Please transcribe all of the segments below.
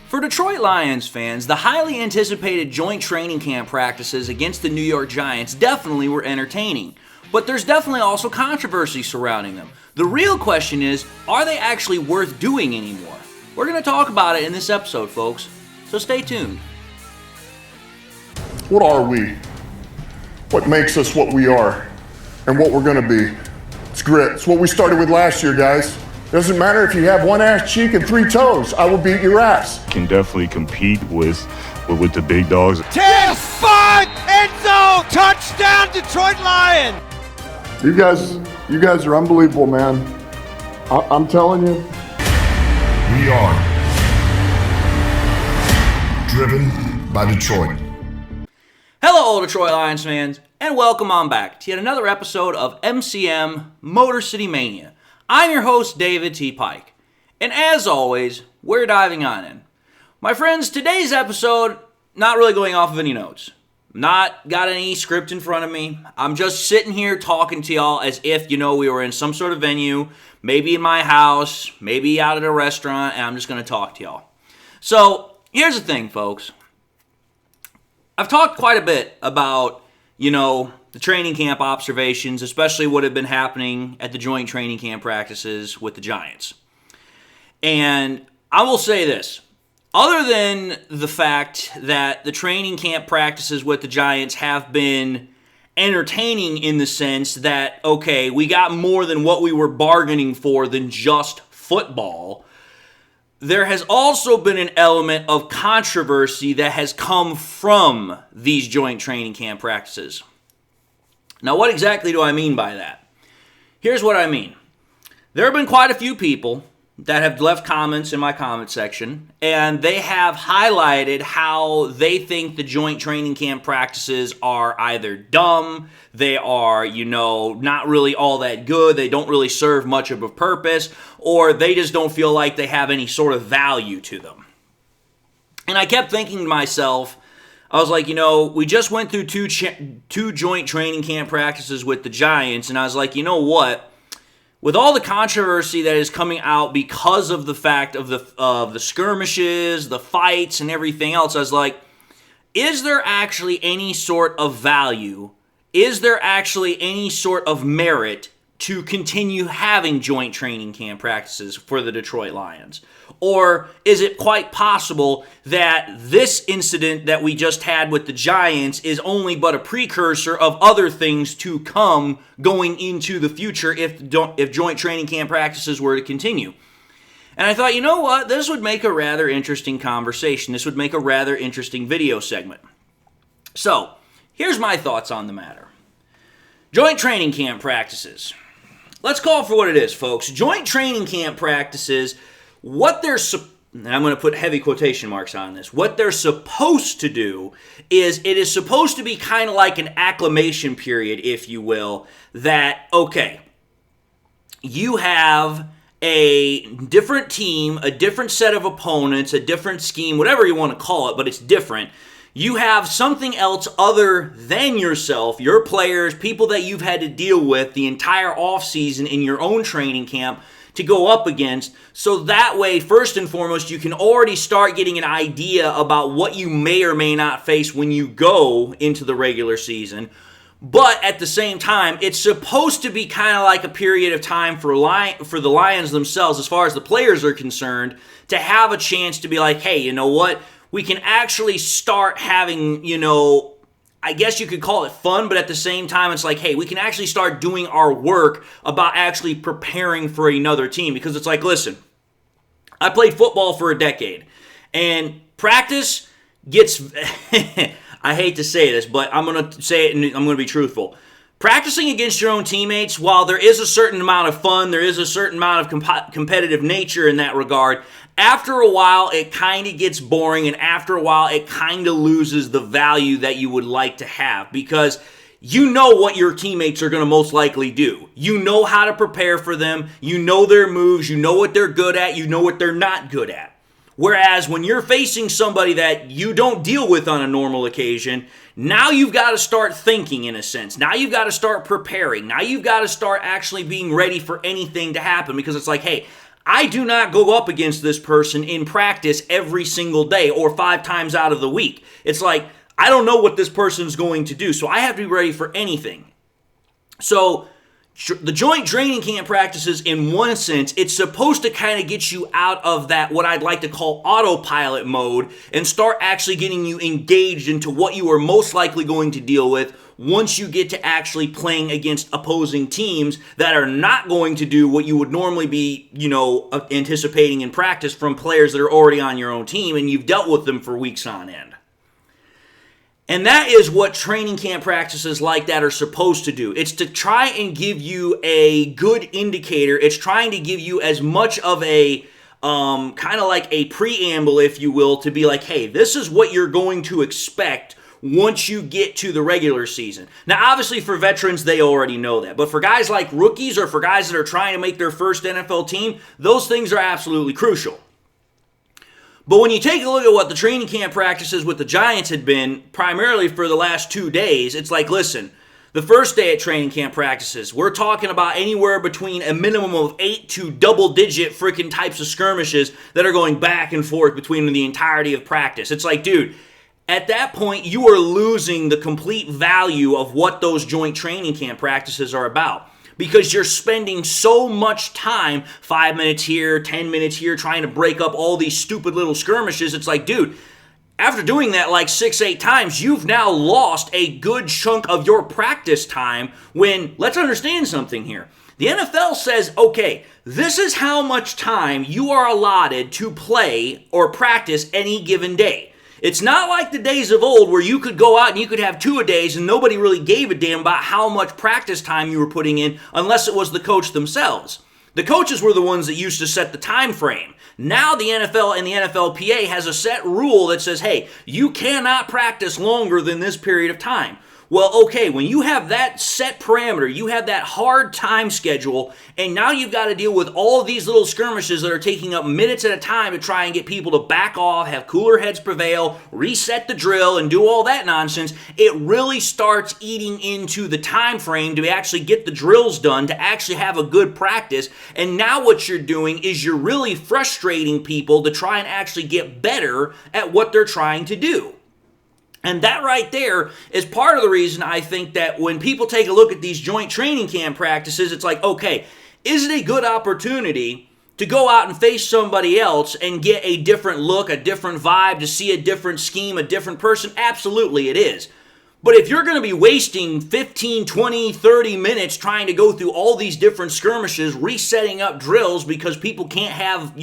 For Detroit Lions fans, the highly anticipated joint training camp practices against the New York Giants definitely were entertaining, but there's definitely also controversy surrounding them. The real question is, are they actually worth doing anymore? We're going to talk about it in this episode, folks, so stay tuned. What are we? What makes us what we are and what we're going to be? It's grit. It's what we started with last year, guys. Doesn't matter if you have one ass cheek and 3 toes. I will beat your ass. Can definitely compete with the big dogs. 10, 5, end zone, touchdown, Detroit Lions. You guys are unbelievable, man. I'm telling you. We are driven by Detroit. Hello, Detroit Lions fans, and welcome on back to yet another episode of MCM Motor City Mania. I'm your host, David T. Pike, and as always, we're diving on in. My friends, today's episode, not really going off of any notes. Not got any script in front of me. I'm just sitting here talking to y'all as if, we were in some sort of venue, maybe in my house, maybe out at a restaurant, and I'm just going to talk to y'all. So, here's the thing, folks. I've talked quite a bit about, the training camp observations, especially what had been happening at the joint training camp practices with the Giants. And I will say this. Other than the fact that the training camp practices with the Giants have been entertaining in the sense that, okay, we got more than what we were bargaining for than just football, there has also been an element of controversy that has come from these joint training camp practices. Now, what exactly do I mean by that? Here's what I mean. There have been quite a few people that have left comments in my comment section, and they have highlighted how they think the joint training camp practices are either dumb, they are, not really all that good, they don't really serve much of a purpose, or they just don't feel like they have any sort of value to them. And I kept thinking to myself, I was like, we just went through two joint training camp practices with the Giants, and I was like, you know what? With all the controversy that is coming out because of the fact of the skirmishes, the fights, and everything else, I was like, is there actually any sort of value? Is there actually any sort of merit to continue having joint training camp practices for the Detroit Lions? Or is it quite possible that this incident that we just had with the Giants is only but a precursor of other things to come going into the future if joint training camp practices were to continue? And I thought, you know what? This would make a rather interesting conversation. This would make a rather interesting video segment. So, here's my thoughts on the matter. Joint training camp practices. Let's call it for what it is, folks. Joint training camp practices, what they're, and I'm going to put heavy quotation marks on this, what they're supposed to do is it is supposed to be kind of like an acclimation period, if you will, that, okay, you have a different team, a different set of opponents, a different scheme, whatever you want to call it, but it's different. You have something else other than yourself, your players, people that you've had to deal with the entire offseason in your own training camp to go up against. So that way, first and foremost, you can already start getting an idea about what you may or may not face when you go into the regular season. But at the same time, it's supposed to be kind of like a period of time for the Lions themselves, as far as the players are concerned, to have a chance to be like, hey, you know what? We can actually start having, I guess you could call it fun, but at the same time, it's like, hey, we can actually start doing our work about actually preparing for another team. Because it's like, listen, I played football for a decade, and practice gets, I hate to say this, but I'm going to say it and I'm going to be truthful. Practicing against your own teammates, while there is a certain amount of fun, there is a certain amount of competitive nature in that regard, after a while, it kind of gets boring, and after a while, it kind of loses the value that you would like to have, because you know what your teammates are going to most likely do. You know how to prepare for them. You know their moves. You know what they're good at. You know what they're not good at. Whereas when you're facing somebody that you don't deal with on a normal occasion, now you've got to start thinking in a sense. Now you've got to start preparing. Now you've got to start actually being ready for anything to happen, because it's like, hey, I do not go up against this person in practice every single day or 5 times out of the week. It's like, I don't know what this person's going to do, so I have to be ready for anything. So the joint training camp practices, in one sense, it's supposed to kind of get you out of that, what I'd like to call autopilot mode, and start actually getting you engaged into what you are most likely going to deal with once you get to actually playing against opposing teams that are not going to do what you would normally be, anticipating in practice from players that are already on your own team and you've dealt with them for weeks on end. And that is what training camp practices like that are supposed to do. It's to try and give you a good indicator. It's trying to give you as much of a kind of like a preamble, if you will, to be like, hey, this is what you're going to expect once you get to the regular season. Now, obviously, for veterans, they already know that. But for guys like rookies or for guys that are trying to make their first NFL team, those things are absolutely crucial. But when you take a look at what the training camp practices with the Giants had been, primarily for the last 2 days, it's like, listen, the first day at training camp practices, we're talking about anywhere between a minimum of 8 to double-digit freaking types of skirmishes that are going back and forth between the entirety of practice. It's like, dude, at that point, you are losing the complete value of what those joint training camp practices are about. Because you're spending so much time, 5 minutes here, 10 minutes here, trying to break up all these stupid little skirmishes. It's like, dude, after doing that like 6-8 times, you've now lost a good chunk of your practice time when, let's understand something here. The NFL says, okay, this is how much time you are allotted to play or practice any given day. It's not like the days of old where you could go out and you could have 2-a-days and nobody really gave a damn about how much practice time you were putting in unless it was the coach themselves. The coaches were the ones that used to set the time frame. Now the NFL and the NFLPA has a set rule that says, hey, you cannot practice longer than this period of time. Well, okay, when you have that set parameter, you have that hard time schedule, and now you've got to deal with all of these little skirmishes that are taking up minutes at a time to try and get people to back off, have cooler heads prevail, reset the drill, and do all that nonsense, it really starts eating into the time frame to actually get the drills done, to actually have a good practice. And now what you're doing is you're really frustrating people to try and actually get better at what they're trying to do. And that right there is part of the reason I think that when people take a look at these joint training camp practices, it's like, okay, is it a good opportunity to go out and face somebody else and get a different look, a different vibe, to see a different scheme, a different person? Absolutely it is. But if you're going to be wasting 15, 20, 30 minutes trying to go through all these different skirmishes, resetting up drills because people can't have,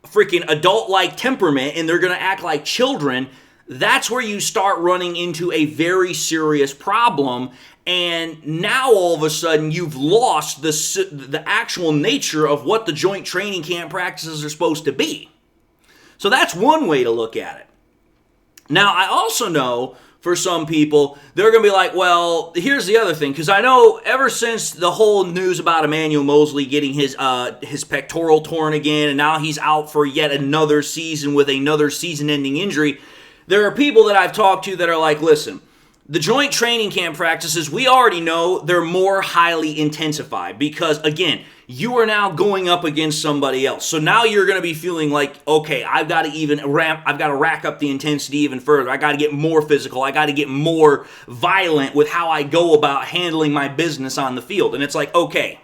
freaking adult-like temperament and they're going to act like children, that's where you start running into a very serious problem. And now all of a sudden you've lost the actual nature of what the joint training camp practices are supposed to be. So that's one way to look at it. Now, I also know for some people, they're going to be like, well, here's the other thing. Because I know ever since the whole news about Emmanuel Mosley getting his pectoral torn again, and now he's out for yet another season with another season-ending injury, there are people that I've talked to that are like, listen, the joint training camp practices, we already know they're more highly intensified because, again, you are now going up against somebody else. So now you're going to be feeling like, okay, I've got to rack up the intensity even further. I got to get more physical. I got to get more violent with how I go about handling my business on the field. And it's like, okay,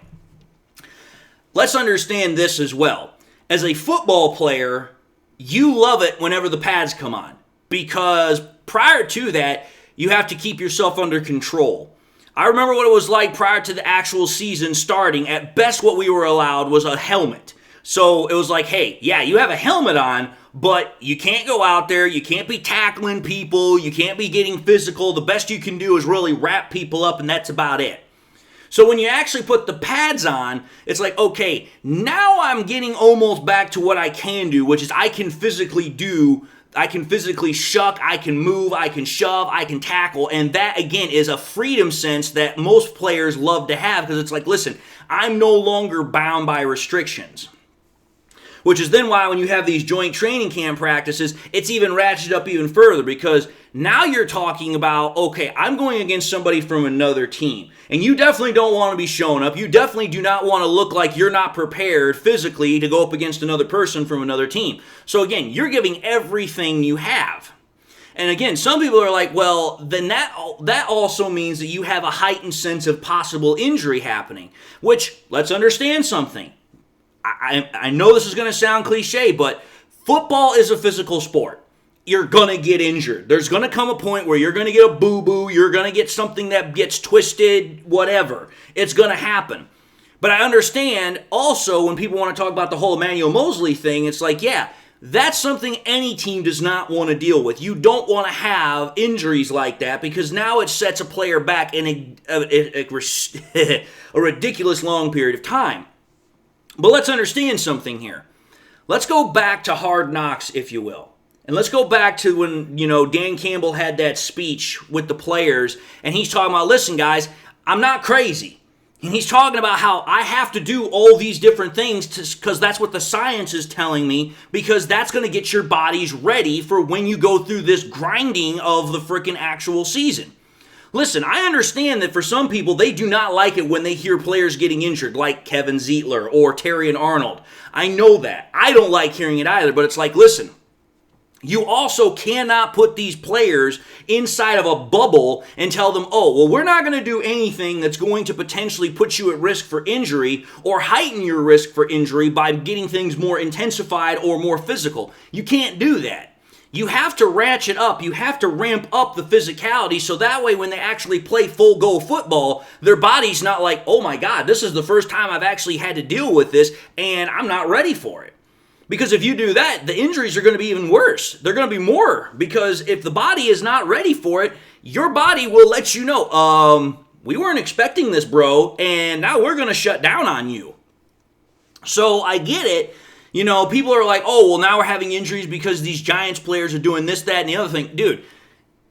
let's understand this as well. As a football player, you love it whenever the pads come on. Because prior to that, you have to keep yourself under control. I remember what it was like prior to the actual season starting. At best, what we were allowed was a helmet. So it was like, hey, yeah, you have a helmet on, but you can't go out there. You can't be tackling people. You can't be getting physical. The best you can do is really wrap people up, and that's about it. So when you actually put the pads on, it's like, okay, now I'm getting almost back to what I can do, which is I can physically shuck, I can move, I can shove, I can tackle, and that, again, is a freedom sense that most players love to have because it's like, listen, I'm no longer bound by restrictions. Which is then why when you have these joint training camp practices, it's even ratcheted up even further because Now you're talking about, okay, I'm going against somebody from another team. And you definitely don't want to be showing up. You definitely do not want to look like you're not prepared physically to go up against another person from another team. So again, you're giving everything you have. And again, some people are like, well, then that also means that you have a heightened sense of possible injury happening. Which, let's understand something. I know this is going to sound cliche, but football is a physical sport. You're going to get injured. There's going to come a point where you're going to get a boo-boo, you're going to get something that gets twisted, whatever. It's going to happen. But I understand also when people want to talk about the whole Emmanuel Mosley thing, it's like, yeah, that's something any team does not want to deal with. You don't want to have injuries like that because now it sets a player back in a ridiculous long period of time. But let's understand something here. Let's go back to Hard Knocks, if you will. And let's go back to when, Dan Campbell had that speech with the players, and he's talking about, listen, guys, I'm not crazy. And he's talking about how I have to do all these different things because that's what the science is telling me, because that's going to get your bodies ready for when you go through this grinding of the freaking actual season. Listen, I understand that for some people, they do not like it when they hear players getting injured, like Kevin Zeitler or Terrion Arnold. I know that. I don't like hearing it either, but it's like, listen, you also cannot put these players inside of a bubble and tell them, oh, well, we're not going to do anything that's going to potentially put you at risk for injury or heighten your risk for injury by getting things more intensified or more physical. You can't do that. You have to ratchet up, you have to ramp up the physicality so that way when they actually play full go football, their body's not like, oh my God, this is the first time I've actually had to deal with this and I'm not ready for it. Because if you do that, the injuries are going to be even worse. They're going to be more because if the body is not ready for it, your body will let you know, we weren't expecting this, bro, and now we're going to shut down on you. So I get it. People are like, oh, well, now we're having injuries because these Giants players are doing this, that, and the other thing. Dude,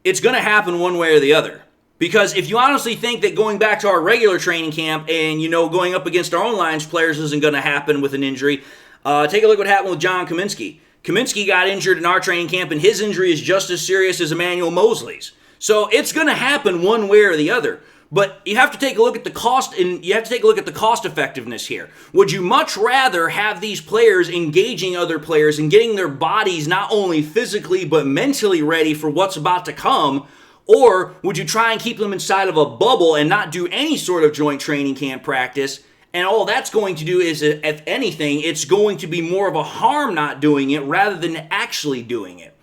it's going to happen one way or the other. Because if you honestly think that going back to our regular training camp and, going up against our own Lions players isn't going to happen with an injury, take a look what happened with John Kaminsky. Kaminsky got injured in our training camp, and his injury is just as serious as Emmanuel Mosley's. So it's going to happen one way or the other. But you have to take a look at the cost, and you have to take a look at the cost effectiveness here. Would you much rather have these players engaging other players and getting their bodies not only physically but mentally ready for what's about to come, or would you try and keep them inside of a bubble and not do any sort of joint training camp practice? And all that's going to do is, if anything, it's going to be more of a harm not doing it rather than actually doing it.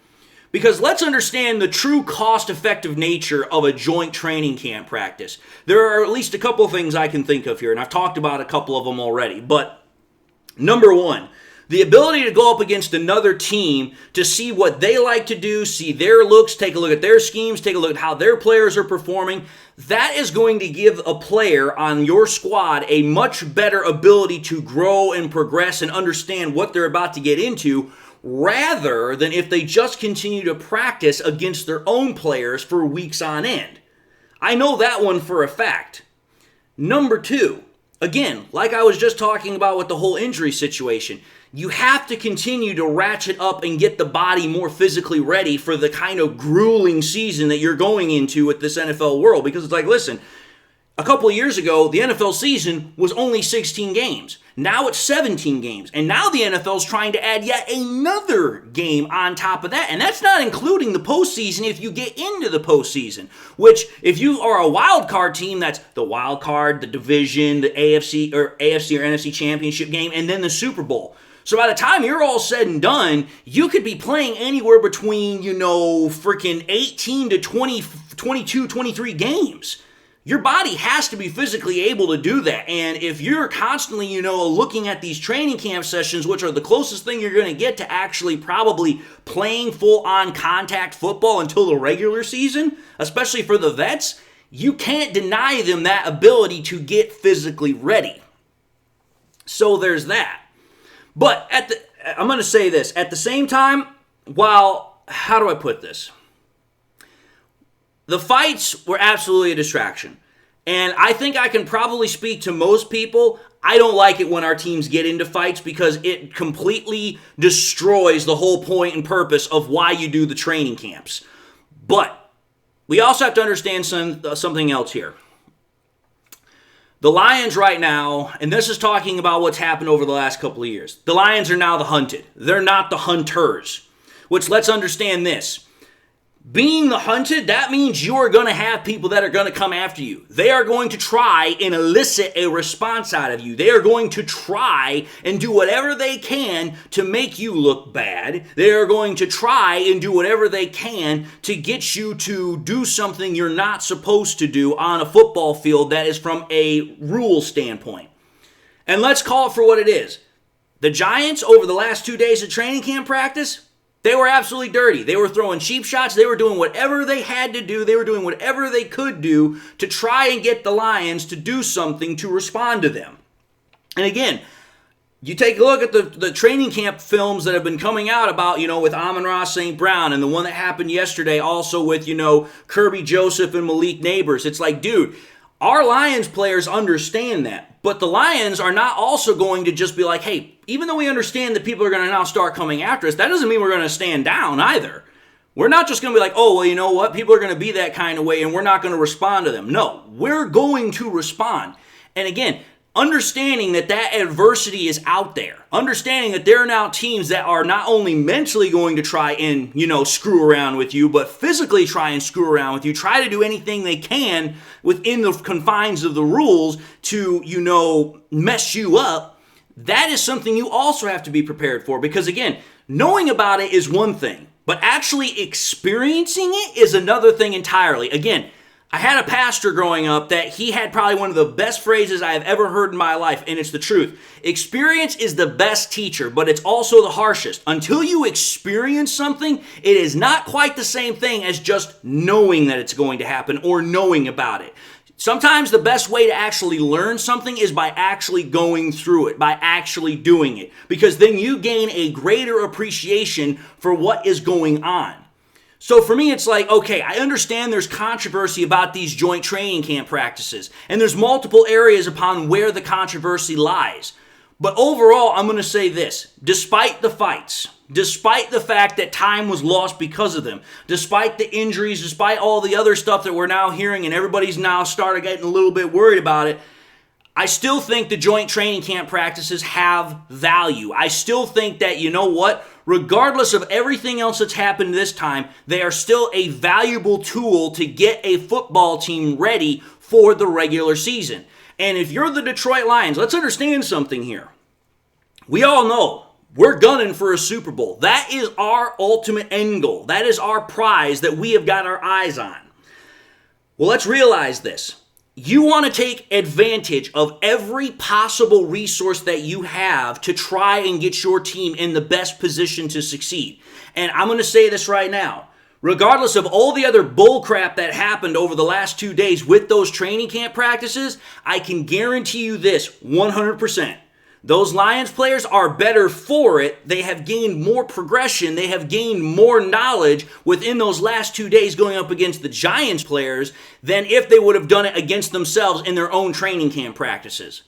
Because let's understand the true cost-effective nature of a joint training camp practice. There are at least a couple of things I can think of here, and I've talked about a couple of them already. But number one, the ability to go up against another team to see what they like to do, see their looks, take a look at their schemes, take a look at how their players are performing. That is going to give a player on your squad a much better ability to grow and progress and understand what they're about to get into, rather than if they just continue to practice against their own players for weeks on end. I know that one for a fact. Number two, again, like I was just talking about with the whole injury situation, you have to continue to ratchet up and get the body more physically ready for the kind of grueling season that you're going into with this NFL world. Because it's like, listen, a couple of years ago, the NFL season was only 16 games. Now it's 17 games. And now the NFL's trying to add yet another game on top of that. And that's not including the postseason if you get into the postseason. Which, if you are a wild card team, that's the wild card, the division, the AFC or NFC championship game, and then the Super Bowl. So by the time you're all said and done, you could be playing anywhere between, freaking 18 to 20, 22, 23 games. Your body has to be physically able to do that. And if you're constantly, looking at these training camp sessions, which are the closest thing you're going to get to actually probably playing full-on contact football until the regular season, especially for the vets, you can't deny them that ability to get physically ready. So there's that. But I'm going to say this. At the same time, how do I put this? The fights were absolutely a distraction. And I think I can probably speak to most people. I don't like it when our teams get into fights because it completely destroys the whole point and purpose of why you do the training camps. But we also have to understand something else here. The Lions right now, and this is talking about what's happened over the last couple of years, the Lions are now the hunted. They're not the hunters, which let's understand this. Being the hunted, that means you are going to have people that are going to come after you. They are going to try and elicit a response out of you. They are going to try and do whatever they can to make you look bad. They are going to try and do whatever they can to get you to do something you're not supposed to do on a football field that is from a rule standpoint. And let's call it for what it is. The Giants, over the last 2 days of training camp practice, they were absolutely dirty. They were throwing cheap shots. They were doing whatever they had to do. They were doing whatever they could do to try and get the Lions to do something to respond to them. And again, you take a look at the training camp films that have been coming out about, with Amon-Ra St. Brown, and the one that happened yesterday also with, Kirby Joseph and Malik Neighbors. It's like, dude, our Lions players understand that. But the Lions are not also going to just be like, hey, even though we understand that people are going to now start coming after us, that doesn't mean we're going to stand down either. We're not just going to be like, oh, well, you know what? People are going to be that kind of way and we're not going to respond to them. No, we're going to respond. And again, understanding that adversity is out there. Understanding that there are now teams that are not only mentally going to try and, screw around with you, but physically try and screw around with you, try to do anything they can within the confines of the rules to, mess you up. That is something you also have to be prepared for because, again, knowing about it is one thing, but actually experiencing it is another thing entirely. Again, I had a pastor growing up that he had probably one of the best phrases I have ever heard in my life, and it's the truth. Experience is the best teacher, but it's also the harshest. Until you experience something, it is not quite the same thing as just knowing that it's going to happen or knowing about it. Sometimes the best way to actually learn something is by actually going through it, by actually doing it, because then you gain a greater appreciation for what is going on. So for me, it's like, okay, I understand there's controversy about these joint training camp practices, and there's multiple areas upon where the controversy lies. But overall, I'm going to say this. Despite the fights, despite the fact that time was lost because of them, despite the injuries, despite all the other stuff that we're now hearing and everybody's now started getting a little bit worried about it, I still think the joint training camp practices have value. I still think that, regardless of everything else that's happened this time, they are still a valuable tool to get a football team ready for the regular season. And if you're the Detroit Lions, let's understand something here. We all know we're gunning for a Super Bowl. That is our ultimate end goal. That is our prize that we have got our eyes on. Well, let's realize this. You want to take advantage of every possible resource that you have to try and get your team in the best position to succeed. And I'm going to say this right now. Regardless of all the other bullcrap that happened over the last 2 days with those training camp practices, I can guarantee you this 100%. Those Lions players are better for it. They have gained more progression. They have gained more knowledge within those last 2 days going up against the Giants players than if they would have done it against themselves in their own training camp practices.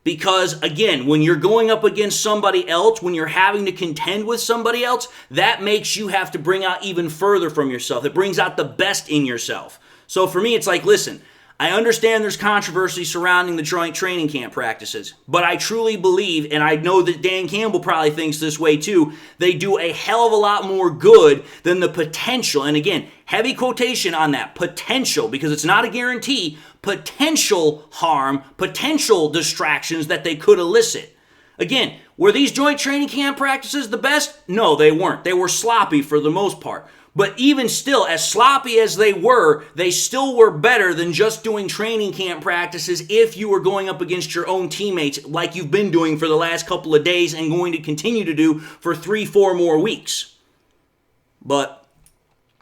Because, again, when you're going up against somebody else, when you're having to contend with somebody else, that makes you have to bring out even further from yourself. It brings out the best in yourself. So for me, it's like, listen, I understand there's controversy surrounding the joint training camp practices, but I truly believe, and I know that Dan Campbell probably thinks this way too, they do a hell of a lot more good than the potential, and again, heavy quotation on that, potential, because it's not a guarantee, potential harm, potential distractions that they could elicit. Again, were these joint training camp practices the best? No, they weren't. They were sloppy for the most part. But even still, as sloppy as they still were better than just doing training camp practices if you were going up against your own teammates like you've been doing for the last couple of days and going to continue to do for 3-4 more weeks. But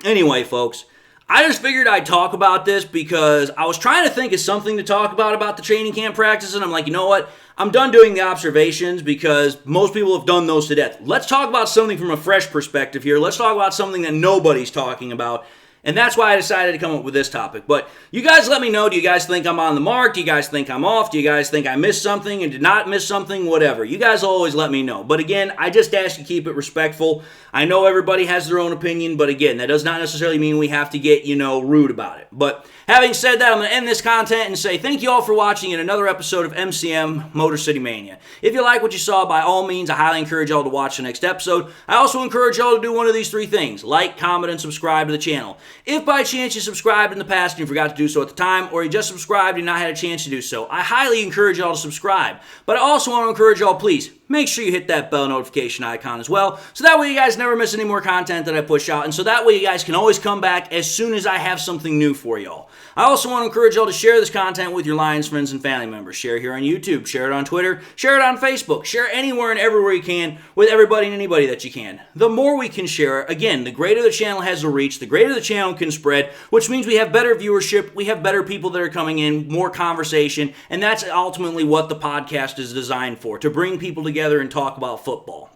anyway, folks, I just figured I'd talk about this because I was trying to think of something to talk about the training camp practices, and I'm like, you know what? I'm done doing the observations because most people have done those to death. Let's talk about something from a fresh perspective here. Let's talk about something that nobody's talking about, And that's why I decided to come up with this topic. But you guys let me know, do you guys think I'm on the mark? Do you guys think I'm off? Do you guys think I missed something and did not miss something? Whatever. You guys always let me know. But again, I just ask you to keep it respectful. I know everybody has their own opinion, but again, that does not necessarily mean we have to get, rude about it. But having said that, I'm going to end this content and say thank you all for watching in another episode of MCM Motor City Mania. If you like what you saw, by all means, I highly encourage y'all to watch the next episode. I also encourage y'all to do one of these three things: like, comment, and subscribe to the channel. If by chance you subscribed in the past and you forgot to do so at the time, or you just subscribed and not had a chance to do so, I highly encourage y'all to subscribe. But I also want to encourage y'all, please, make sure you hit that bell notification icon as well, so that way you guys never miss any more content that I push out, and so that way you guys can always come back as soon as I have something new for y'all. I also want to encourage y'all to share this content with your Lions friends and family members. Share it here on YouTube, share it on Twitter, share it on Facebook, share it anywhere and everywhere you can with everybody and anybody that you can. The more we can share it, again, the greater the channel has a reach, the greater the channel can spread, which means we have better viewership, we have better people that are coming in, more conversation, and that's ultimately what the podcast is designed for, to bring people together and talk about football.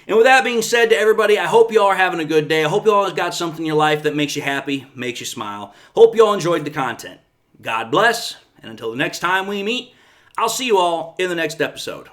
And with that being said, to everybody, I hope you all are having a good day. I hope you all have got something in your life that makes you happy, makes you smile. Hope you all enjoyed the content. God bless, and until the next time we meet, I'll see you all in the next episode.